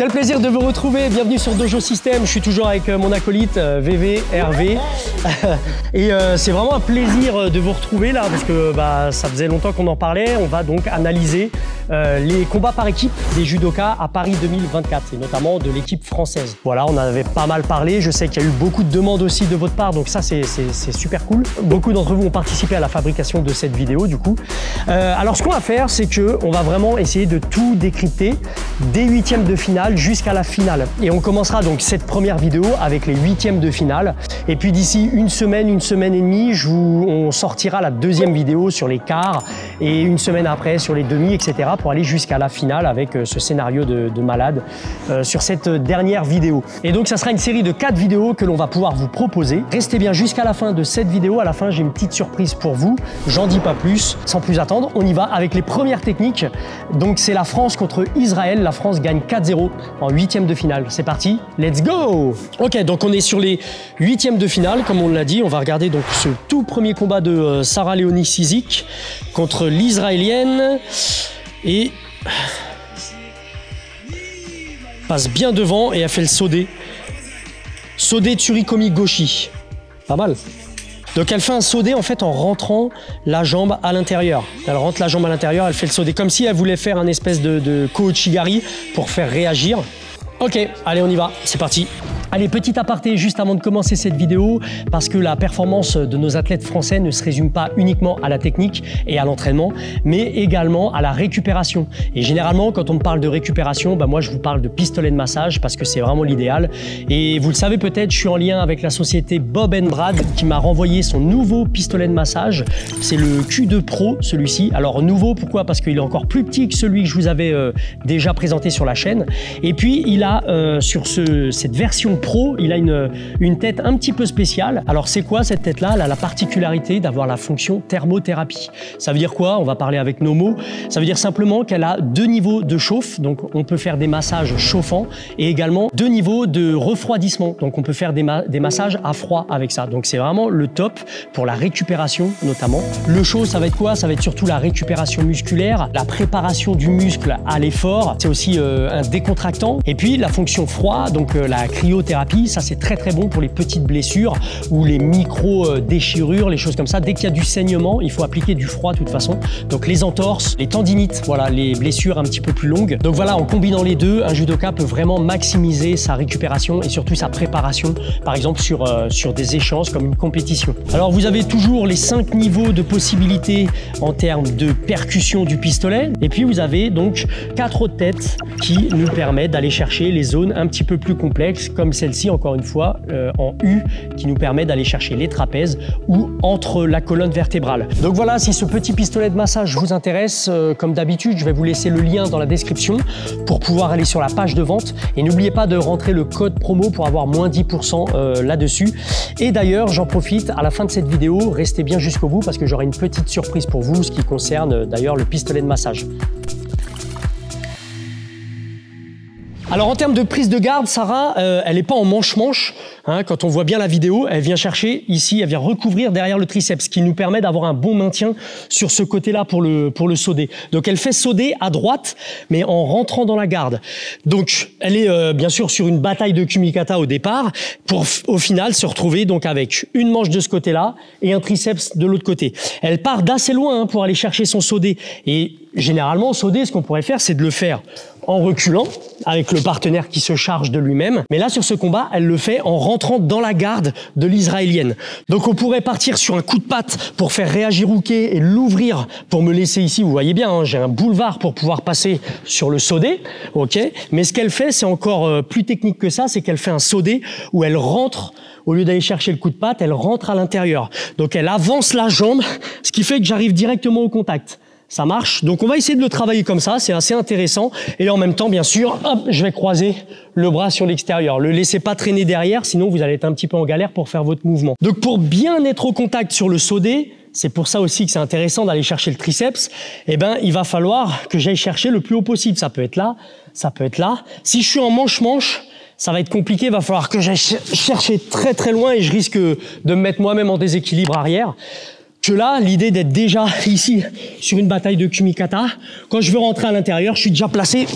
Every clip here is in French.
Quel plaisir de vous retrouver, bienvenue sur Dojo System, je suis toujours avec mon acolyte VV, Hervé. Et c'est vraiment un plaisir de vous retrouver là, parce que ça faisait longtemps qu'on en parlait. On va donc analyser les combats par équipe des judokas à Paris 2024, et notamment de l'équipe française. Voilà, on en avait pas mal parlé, je sais qu'il y a eu beaucoup de demandes aussi de votre part, donc ça c'est super cool. Beaucoup d'entre vous ont participé à la fabrication de cette vidéo du coup. Alors ce qu'on va faire, c'est qu'on va vraiment essayer de tout décrypter des huitièmes de finale jusqu'à la finale. Et on commencera donc cette première vidéo avec les huitièmes de finale. Et puis d'ici une semaine et demie, on sortira la deuxième vidéo sur les quarts et une semaine après sur les demi, etc. pour aller jusqu'à la finale avec ce scénario de malade sur cette dernière vidéo. Et donc ça sera une série de 4 vidéos que l'on va pouvoir vous proposer. Restez bien jusqu'à la fin de cette vidéo. À la fin, j'ai une petite surprise pour vous. J'en dis pas plus. Sans plus attendre, on y va avec les premières techniques. Donc c'est la France contre Israël. La France gagne 4-0 en huitième de finale. C'est parti, let's go! Ok, donc on est sur les huitièmes de finale, comme on l'a dit. On va regarder donc ce tout premier combat de Sarah Léonie Cizik contre l'Israélienne. Et passe bien devant et elle fait le sodé. Sodé Tsurikomi Goshi. Pas mal. Donc elle fait un sodé en fait en rentrant la jambe à l'intérieur. Elle rentre la jambe à l'intérieur, elle fait le sodé comme si elle voulait faire un espèce de Kouchigari pour faire réagir. Ok, allez on y va, c'est parti. Allez, petit aparté juste avant de commencer cette vidéo, parce que la performance de nos athlètes français ne se résume pas uniquement à la technique et à l'entraînement, mais également à la récupération. Et généralement, quand on me parle de récupération, moi je vous parle de pistolet de massage parce que c'est vraiment l'idéal. Et vous le savez peut-être, je suis en lien avec la société Bob & Brad qui m'a renvoyé son nouveau pistolet de massage. C'est le Q2 Pro, celui-ci. Alors nouveau, pourquoi? Parce qu'il est encore plus petit que celui que je vous avais déjà présenté sur la chaîne. Et puis il a sur cette version Pro, il a une tête un petit peu spéciale. Alors c'est quoi cette tête-là? Elle a la particularité d'avoir la fonction thermothérapie. Ça veut dire quoi? On va parler avec nos mots. Ça veut dire simplement qu'elle a 2 niveaux de chauffe, donc on peut faire des massages chauffants, et également 2 niveaux de refroidissement, donc on peut faire des massages à froid avec ça. Donc c'est vraiment le top pour la récupération notamment. Le chaud, ça va être quoi? Ça va être surtout la récupération musculaire, la préparation du muscle à l'effort. C'est aussi un décontractant. Et puis la fonction froid, donc la cryothérapie, ça c'est très bon pour les petites blessures ou les micro-déchirures, les choses comme ça. Dès qu'il y a du saignement, il faut appliquer du froid de toute façon. Donc les entorses, les tendinites, voilà, les blessures un petit peu plus longues. Donc voilà, en combinant les deux, un judoka peut vraiment maximiser sa récupération et surtout sa préparation, par exemple sur des échéances comme une compétition. Alors vous avez toujours les 5 niveaux de possibilités en termes de percussion du pistolet. Et puis vous avez donc 4 autres têtes qui nous permettent d'aller chercher les zones un petit peu plus complexes, comme celle-ci encore une fois en U, qui nous permet d'aller chercher les trapèzes ou entre la colonne vertébrale. Donc voilà, si ce petit pistolet de massage vous intéresse, comme d'habitude, je vais vous laisser le lien dans la description pour pouvoir aller sur la page de vente. Et n'oubliez pas de rentrer le code promo pour avoir moins 10% là-dessus. Et d'ailleurs, j'en profite, à la fin de cette vidéo, restez bien jusqu'au bout parce que j'aurai une petite surprise pour vous, ce qui concerne d'ailleurs le pistolet de massage. Alors en termes de prise de garde, Sarah, elle n'est pas en manche-manche. Hein, quand on voit bien la vidéo, elle vient chercher ici, elle vient recouvrir derrière le triceps, ce qui nous permet d'avoir un bon maintien sur ce côté-là pour le sodé. Donc elle fait sodé à droite, mais en rentrant dans la garde. Donc elle est bien sûr sur une bataille de kumikata au départ, pour au final se retrouver donc avec une manche de ce côté-là et un triceps de l'autre côté. Elle part d'assez loin pour aller chercher son sodé. Et généralement, sodé, ce qu'on pourrait faire, c'est de le faire en reculant, avec le partenaire qui se charge de lui-même. Mais là, sur ce combat, elle le fait en rentrant dans la garde de l'Israélienne. Donc on pourrait partir sur un coup de patte pour faire réagir Uke et l'ouvrir pour me laisser ici. Vous voyez bien, hein, j'ai un boulevard pour pouvoir passer sur le sodé. Ok. Mais ce qu'elle fait, c'est encore plus technique que ça, c'est qu'elle fait un sodé où elle rentre, au lieu d'aller chercher le coup de patte, elle rentre à l'intérieur. Donc elle avance la jambe, ce qui fait que j'arrive directement au contact. Ça marche. Donc on va essayer de le travailler comme ça, c'est assez intéressant. Et en même temps, bien sûr, hop, je vais croiser le bras sur l'extérieur. Le laissez pas traîner derrière, sinon vous allez être un petit peu en galère pour faire votre mouvement. Donc pour bien être au contact sur le sodé, c'est pour ça aussi que c'est intéressant d'aller chercher le triceps, eh ben, il va falloir que j'aille chercher le plus haut possible. Ça peut être là, ça peut être là. Si je suis en manche-manche, ça va être compliqué, il va falloir que j'aille chercher très loin et je risque de me mettre moi-même en déséquilibre arrière. Que là, l'idée d'être déjà ici sur une bataille de kumikata, quand je veux rentrer à l'intérieur, je suis déjà placé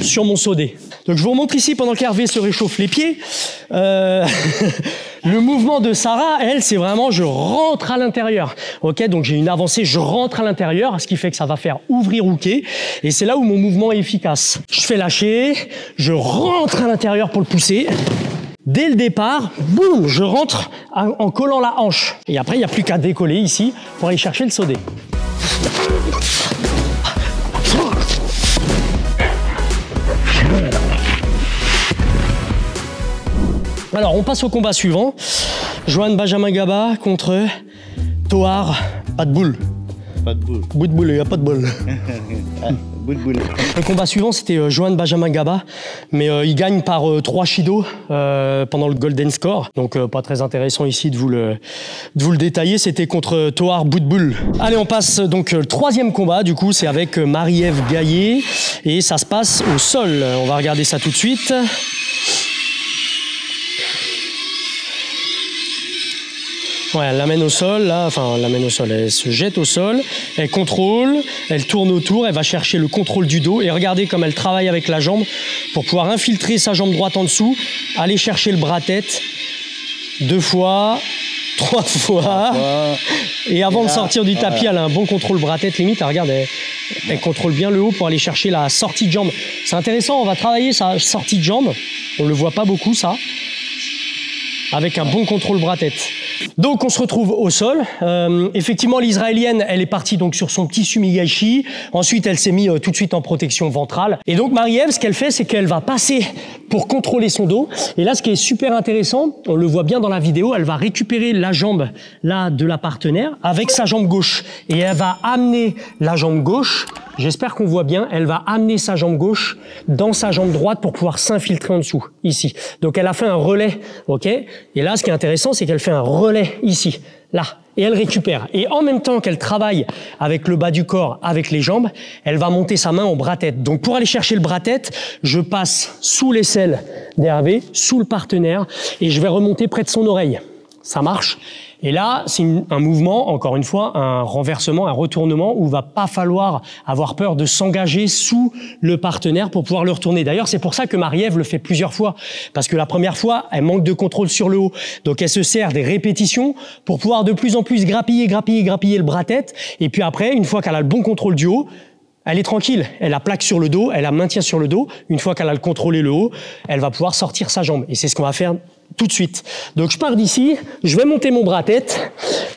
sur mon sodé. Donc je vous remontre ici pendant qu'Hervé se réchauffe les pieds. Le mouvement de Sarah, elle, c'est vraiment je rentre à l'intérieur. Ok, donc j'ai une avancée, je rentre à l'intérieur, ce qui fait que ça va faire ouvrir hooker. Et c'est là où mon mouvement est efficace. Je fais lâcher, je rentre à l'intérieur pour le pousser. Dès le départ, boum, je rentre en collant la hanche. Et après, il n'y a plus qu'à décoller ici pour aller chercher le sodé. Alors, on passe au combat suivant. Johan Benjamin Gaba contre Tohar Boudboul. Pas de boule. Boudboul, il n'y a pas de bol. Boule. Le combat suivant, c'était Johan Benjamin Gaba, mais il gagne par 3 Shido pendant le Golden Score. Donc pas très intéressant ici de vous le détailler. C'était contre Tohar Boudboul. Allez, on passe donc le 3e combat. Du coup, c'est avec Marie-Ève Gaillet et ça se passe au sol. On va regarder ça tout de suite. Ouais, elle l'amène au sol, là, enfin, elle l'amène au sol, elle se jette au sol, elle contrôle, elle tourne autour, elle va chercher le contrôle du dos et regardez comme elle travaille avec la jambe pour pouvoir infiltrer sa jambe droite en dessous, aller chercher le bras-tête 2 fois, 3 fois, et avant de sortir du tapis, elle a un bon contrôle bras-tête limite, regarde, elle contrôle bien le haut pour aller chercher la sortie de jambe. C'est intéressant, on va travailler sa sortie de jambe, on le voit pas beaucoup ça, avec un bon contrôle bras-tête. Donc on se retrouve au sol. Effectivement, l'Israélienne, elle est partie donc sur son petit sumigaishi. Ensuite, elle s'est mise tout de suite en protection ventrale. Et donc Marie-Ève, ce qu'elle fait, c'est qu'elle va passer pour contrôler son dos. Et là, ce qui est super intéressant, on le voit bien dans la vidéo, elle va récupérer la jambe là de la partenaire avec sa jambe gauche. Et elle va amener la jambe gauche. J'espère qu'on voit bien. Elle va amener sa jambe gauche dans sa jambe droite pour pouvoir s'infiltrer en dessous, ici. Donc elle a fait un relais, ok. Et là, ce qui est intéressant, c'est qu'elle fait un relais ici, là. Et elle récupère. Et en même temps qu'elle travaille avec le bas du corps, avec les jambes, elle va monter sa main au bras-tête. Donc pour aller chercher le bras-tête, je passe sous l'aisselle d'Hervé, sous le partenaire, et je vais remonter près de son oreille. Ça marche. Et là, c'est un mouvement, encore une fois, un renversement, un retournement où il va pas falloir avoir peur de s'engager sous le partenaire pour pouvoir le retourner. D'ailleurs, c'est pour ça que Marie-Ève le fait plusieurs fois. Parce que la première fois, elle manque de contrôle sur le haut. Donc, elle se sert des répétitions pour pouvoir de plus en plus grappiller le bras-tête. Et puis après, une fois qu'elle a le bon contrôle du haut, elle est tranquille, elle a plaque sur le dos, elle a maintien sur le dos. Une fois qu'elle a contrôlé le haut, elle va pouvoir sortir sa jambe. Et c'est ce qu'on va faire tout de suite. Donc je pars d'ici, je vais monter mon bras-tête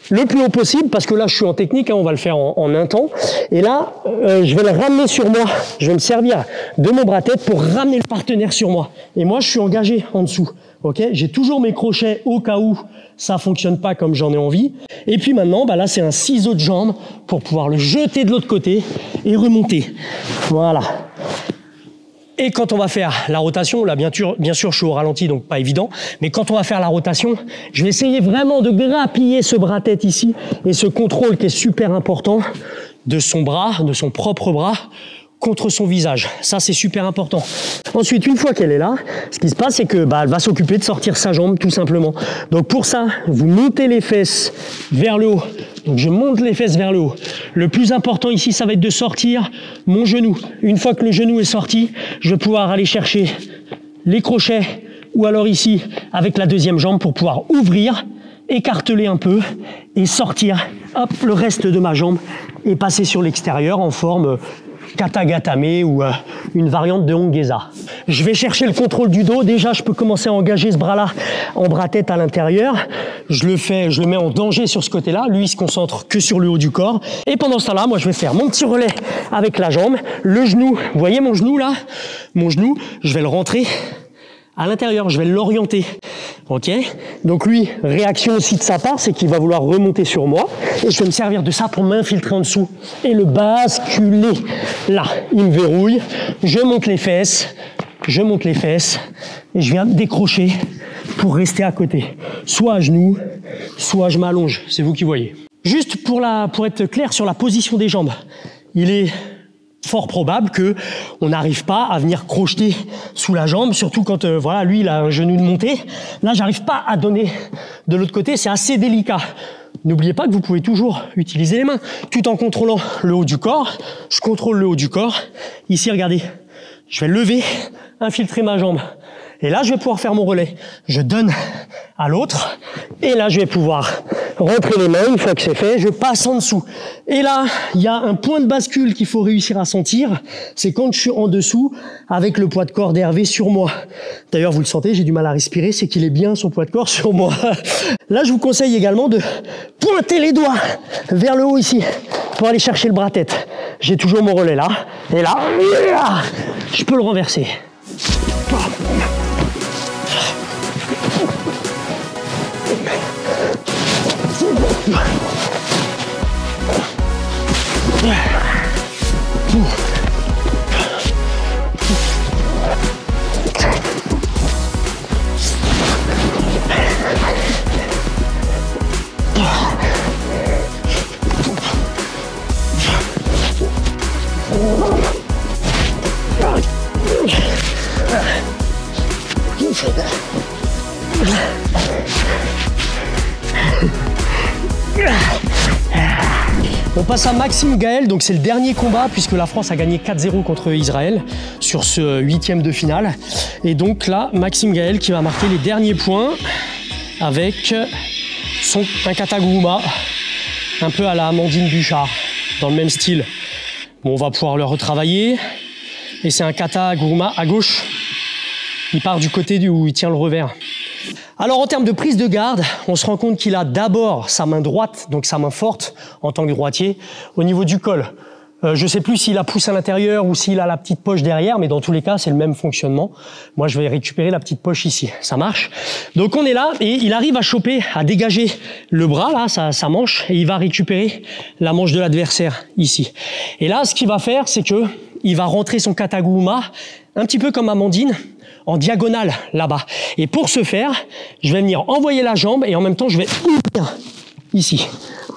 le plus haut possible, parce que là je suis en technique, hein, on va le faire en un temps. Et là, je vais le ramener sur moi. Je vais me servir de mon bras-tête pour ramener le partenaire sur moi. Et moi, je suis engagé en dessous. Okay, j'ai toujours mes crochets au cas où ça fonctionne pas comme j'en ai envie. Et puis maintenant, bah là, c'est un ciseau de jambe pour pouvoir le jeter de l'autre côté et remonter. Voilà. Et quand on va faire la rotation, là, bien sûr, je suis au ralenti, donc pas évident. Mais quand on va faire la rotation, je vais essayer vraiment de grappiller ce bras-tête ici et ce contrôle qui est super important de son bras, de son propre bras, contre son visage. Ça, c'est super important. Ensuite, une fois qu'elle est là, ce qui se passe, c'est que elle va s'occuper de sortir sa jambe, tout simplement. Donc pour ça, vous montez les fesses vers le haut. Donc je monte les fesses vers le haut. Le plus important ici, ça va être de sortir mon genou. Une fois que le genou est sorti, je vais pouvoir aller chercher les crochets ou alors ici, avec la deuxième jambe pour pouvoir ouvrir, écarteler un peu et sortir, hop, le reste de ma jambe et passer sur l'extérieur en forme katagatame ou une variante de Ongeza. Je vais chercher le contrôle du dos. Déjà, je peux commencer à engager ce bras-là en bras-tête à l'intérieur. Je le mets en danger sur ce côté-là. Lui, il se concentre que sur le haut du corps. Et pendant ce temps-là, moi, je vais faire mon petit relais avec la jambe. Le genou, vous voyez mon genou là? Mon genou, je vais le rentrer à l'intérieur, je vais l'orienter. Ok? Donc lui, réaction aussi de sa part, c'est qu'il va vouloir remonter sur moi. Et je vais me servir de ça pour m'infiltrer en dessous. Et le basculer. Là, il me verrouille. Je monte les fesses. Et je viens décrocher pour rester à côté. Soit à genoux, soit je m'allonge. C'est vous qui voyez. Juste pour être clair sur la position des jambes. Il est fort probable que on n'arrive pas à venir crocheter sous la jambe, surtout quand voilà, lui il a un genou de montée. Là, j'arrive pas à donner de l'autre côté, c'est assez délicat. N'oubliez pas que vous pouvez toujours utiliser les mains, tout en contrôlant le haut du corps. Je contrôle le haut du corps. Ici, regardez, Je vais lever, infiltrer ma jambe. Et là, je vais pouvoir faire mon relais. Je donne à l'autre. Et là, je vais pouvoir rentrer les mains. Une fois que c'est fait, je passe en dessous. Et là, il y a un point de bascule qu'il faut réussir à sentir. C'est quand je suis en dessous avec le poids de corps d'Hervé sur moi. D'ailleurs, vous le sentez, j'ai du mal à respirer. C'est qu'il est bien son poids de corps sur moi. Là, je vous conseille également de pointer les doigts vers le haut ici pour aller chercher le bras-tête. J'ai toujours mon relais là. Et là, je peux le renverser. On passe à Maxime Gaël, donc c'est le dernier combat puisque la France a gagné 4-0 contre Israël sur ce 8e de finale. Et donc là, Maxime Gaël qui va marquer les derniers points avec un kata guruma, un peu à la Amandine Bouchard, dans le même style. Bon, on va pouvoir le retravailler. Et c'est un kata guruma à gauche. Il part du côté où il tient le revers. Alors en termes de prise de garde, on se rend compte qu'il a d'abord sa main droite, donc sa main forte en tant que droitier, au niveau du col. Je ne sais plus s'il la pousse à l'intérieur ou s'il a la petite poche derrière, mais dans tous les cas, c'est le même fonctionnement. Moi, je vais récupérer la petite poche ici. Ça marche. Donc on est là et il arrive à choper, à dégager le bras, là, sa manche, et il va récupérer la manche de l'adversaire ici. Et là, ce qu'il va faire, c'est que il va rentrer son kata guruma, un petit peu comme Amandine, en diagonale là-bas. Et pour ce faire, je vais venir envoyer la jambe et en même temps, je vais ouvrir ici.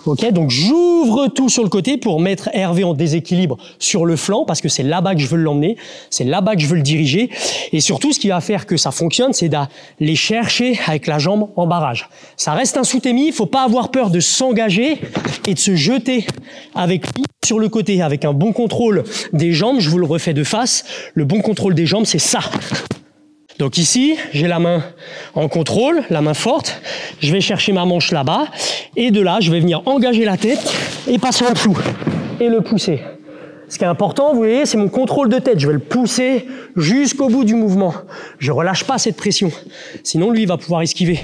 Ok, donc j'ouvre tout sur le côté pour mettre Hervé en déséquilibre sur le flanc parce que c'est là-bas que je veux l'emmener, c'est là-bas que je veux le diriger. Et surtout, ce qui va faire que ça fonctionne, c'est d'aller chercher avec la jambe en barrage. Ça reste un sous-témi, il faut pas avoir peur de s'engager et de se jeter avec lui sur le côté, avec un bon contrôle des jambes. Je vous le refais de face. Le bon contrôle des jambes, c'est ça. Donc ici, j'ai la main en contrôle, la main forte. Je vais chercher ma manche là-bas. Et de là, je vais venir engager la tête et passer en dessous. Et le pousser. Ce qui est important, vous voyez, c'est mon contrôle de tête. Je vais le pousser jusqu'au bout du mouvement. Je relâche pas cette pression. Sinon, lui, il va pouvoir esquiver.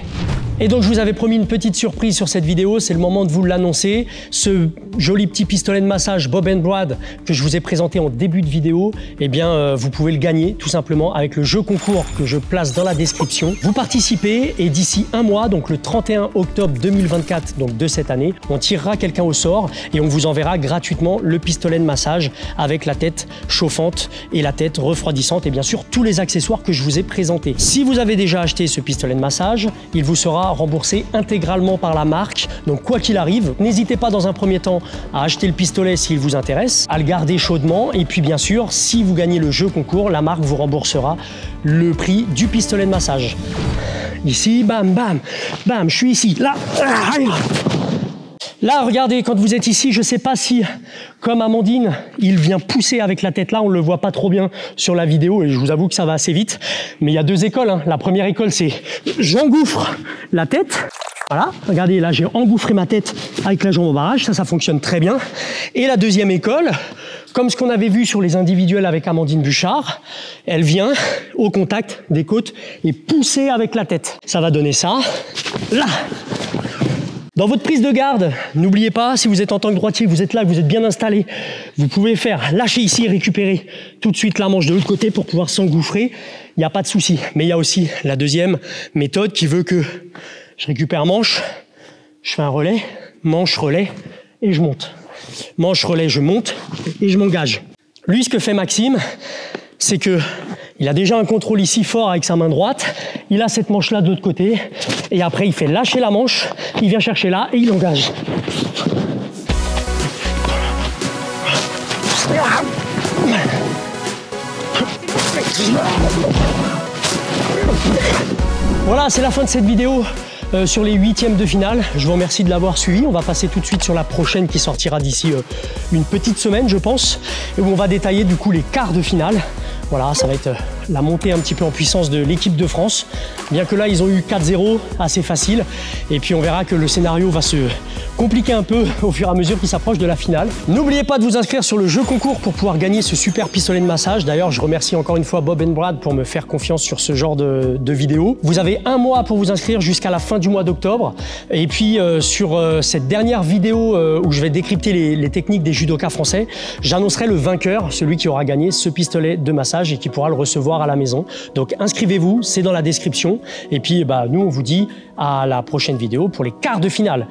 Et donc, je vous avais promis une petite surprise sur cette vidéo. C'est le moment de vous l'annoncer. Ce joli petit pistolet de massage Bob & Brad que je vous ai présenté en début de vidéo, eh bien, vous pouvez le gagner tout simplement avec le jeu concours que je place dans la description. Vous participez et d'ici un mois, donc le 31 octobre 2024, donc de cette année, on tirera quelqu'un au sort et on vous enverra gratuitement le pistolet de massage avec la tête chauffante et la tête refroidissante et bien sûr tous les accessoires que je vous ai présentés. Si vous avez déjà acheté ce pistolet de massage, il vous sera remboursé intégralement par la marque. Donc quoi qu'il arrive, n'hésitez pas dans un premier temps à acheter le pistolet s'il vous intéresse, à le garder chaudement et puis bien sûr, si vous gagnez le jeu concours, la marque vous remboursera le prix du pistolet de massage. Ici, bam, bam, bam, je suis ici, là, là, regardez, quand vous êtes ici, je ne sais pas si, comme Amandine, il vient pousser avec la tête là, on ne le voit pas trop bien sur la vidéo et je vous avoue que ça va assez vite. Mais il y a deux écoles, hein. La première école, c'est j'engouffre la tête. Voilà, regardez, là, j'ai engouffré ma tête avec la jambe au barrage, ça fonctionne très bien. Et la deuxième école, comme ce qu'on avait vu sur les individuels avec Amandine Bouchard, elle vient au contact des côtes et pousser avec la tête. Ça va donner ça, là. Dans votre prise de garde, n'oubliez pas, si vous êtes en tant que droitier, vous êtes là, vous êtes bien installé, vous pouvez faire lâcher ici et récupérer tout de suite la manche de l'autre côté pour pouvoir s'engouffrer. Il n'y a pas de souci. Mais il y a aussi la deuxième méthode qui veut que je récupère manche, je fais un relais, manche, relais et je monte. Manche, relais, je monte et je m'engage. Lui, ce que fait Maxime, c'est que il a déjà un contrôle ici fort avec sa main droite, il a cette manche-là de l'autre côté, et après il fait lâcher la manche, il vient chercher là et il engage. Voilà, c'est la fin de cette vidéo sur les 8e de finale. Je vous remercie de l'avoir suivi. On va passer tout de suite sur la prochaine qui sortira d'ici une petite semaine, je pense, et où on va détailler du coup les quarts de finale. Voilà, ça va être la montée un petit peu en puissance de l'équipe de France. Bien que là, ils ont eu 4-0, assez facile. Et puis on verra que le scénario va se compliquer un peu au fur et à mesure qu'il s'approche de la finale. N'oubliez pas de vous inscrire sur le jeu concours pour pouvoir gagner ce super pistolet de massage. D'ailleurs, je remercie encore une fois Bob & Brad pour me faire confiance sur ce genre de vidéo. Vous avez un mois pour vous inscrire jusqu'à la fin du mois d'octobre. Et puis sur cette dernière vidéo où je vais décrypter les techniques des judokas français, j'annoncerai le vainqueur, celui qui aura gagné ce pistolet de massage et qui pourra le recevoir à la maison. Donc inscrivez-vous, c'est dans la description. Et puis nous on vous dit à la prochaine vidéo pour les quarts de finale.